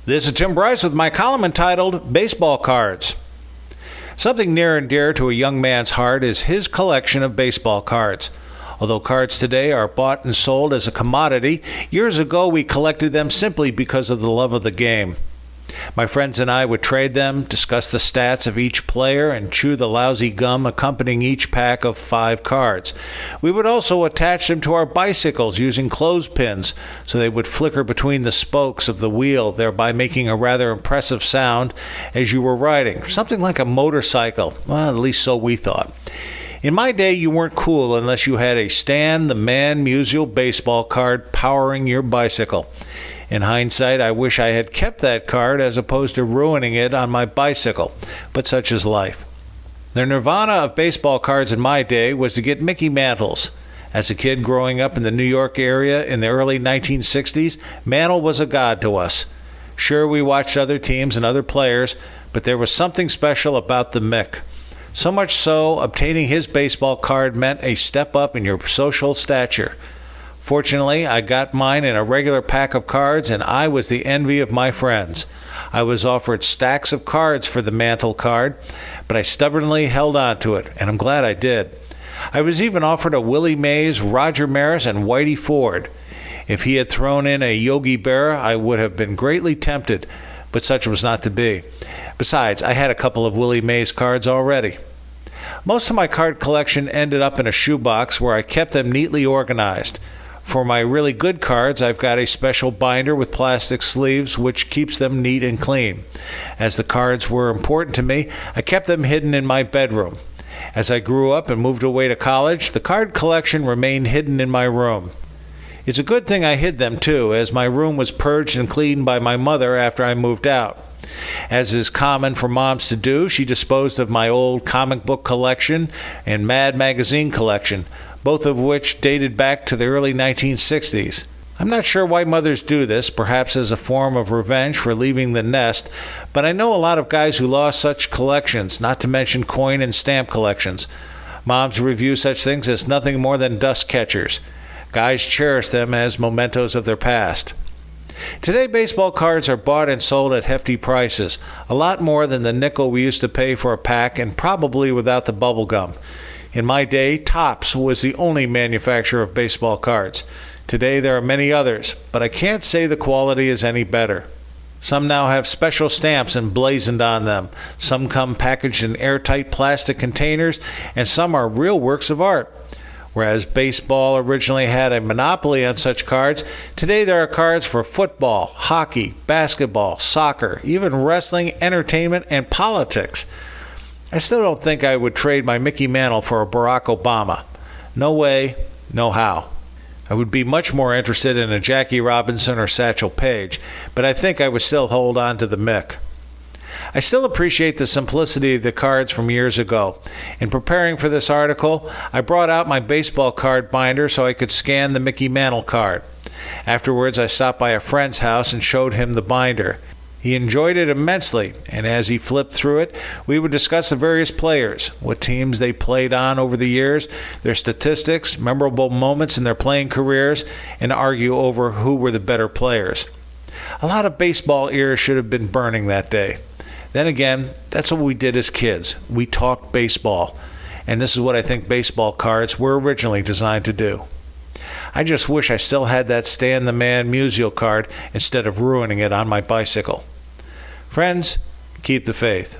This is Tim Bryce with my column entitled Baseball Cards. Something near and dear to a young man's heart is his collection of baseball cards. Although cards today are bought and sold as a commodity, years ago we collected them simply because of the love of the game. My friends and I would trade them, discuss the stats of each player, and chew the lousy gum accompanying each pack of 5 cards. We would also attach them to our bicycles using clothespins so they would flicker between the spokes of the wheel, thereby making a rather impressive sound as you were riding, something like a motorcycle. Well, at least so we thought. In my day, you weren't cool unless you had a Stan the Man Musial baseball card powering your bicycle. In hindsight, I wish I had kept that card as opposed to ruining it on my bicycle, but such is life. The nirvana of baseball cards in my day was to get Mickey Mantles. As a kid growing up in the New York area in the early 1960s, Mantle was a god to us. Sure, we watched other teams and other players, but there was something special about the Mick. So much so, obtaining his baseball card meant a step up in your social stature. Fortunately, I got mine in a regular pack of cards, and I was the envy of my friends. I was offered stacks of cards for the Mantle card, but I stubbornly held on to it, and I'm glad I did. I was even offered a Willie Mays, Roger Maris, and Whitey Ford. If he had thrown in a Yogi Berra, I would have been greatly tempted, but such was not to be. Besides, I had a couple of Willie Mays cards already. Most of my card collection ended up in a shoebox where I kept them neatly organized. For my really good cards, I've got a special binder with plastic sleeves which keeps them neat and clean. As the cards were important to me, I kept them hidden in my bedroom. As I grew up and moved away to college, the card collection remained hidden in my room. It's a good thing I hid them too, as my room was purged and cleaned by my mother after I moved out. As is common for moms to do, she disposed of my old comic book collection and Mad magazine collection, both of which dated back to the early 1960s. I'm not sure why mothers do this, perhaps as a form of revenge for leaving the nest, but I know a lot of guys who lost such collections, not to mention coin and stamp collections. Moms review such things as nothing more than dust catchers. Guys cherish them as mementos of their past. Today, baseball cards are bought and sold at hefty prices, a lot more than the nickel we used to pay for a pack, and probably without the bubble gum. In my day, Topps was the only manufacturer of baseball cards. Today there are many others, but I can't say the quality is any better. Some now have special stamps emblazoned on them. Some come packaged in airtight plastic containers, and some are real works of art. Whereas baseball originally had a monopoly on such cards, today there are cards for football, hockey, basketball, soccer, even wrestling, entertainment, and politics. I still don't think I would trade my Mickey Mantle for a Barack Obama. No way, no how. I would be much more interested in a Jackie Robinson or Satchel Paige, but I think I would still hold on to the Mick. I still appreciate the simplicity of the cards from years ago. In preparing for this article, I brought out my baseball card binder so I could scan the Mickey Mantle card. Afterwards, I stopped by a friend's house and showed him the binder. He enjoyed it immensely, and as he flipped through it, we would discuss the various players, what teams they played on over the years, their statistics, memorable moments in their playing careers, and argue over who were the better players. A lot of baseball ears should have been burning that day. Then again, that's what we did as kids. We talked baseball, and this is what I think baseball cards were originally designed to do. I just wish I still had that Stan the Man Musial card instead of ruining it on my bicycle. Friends, keep the faith.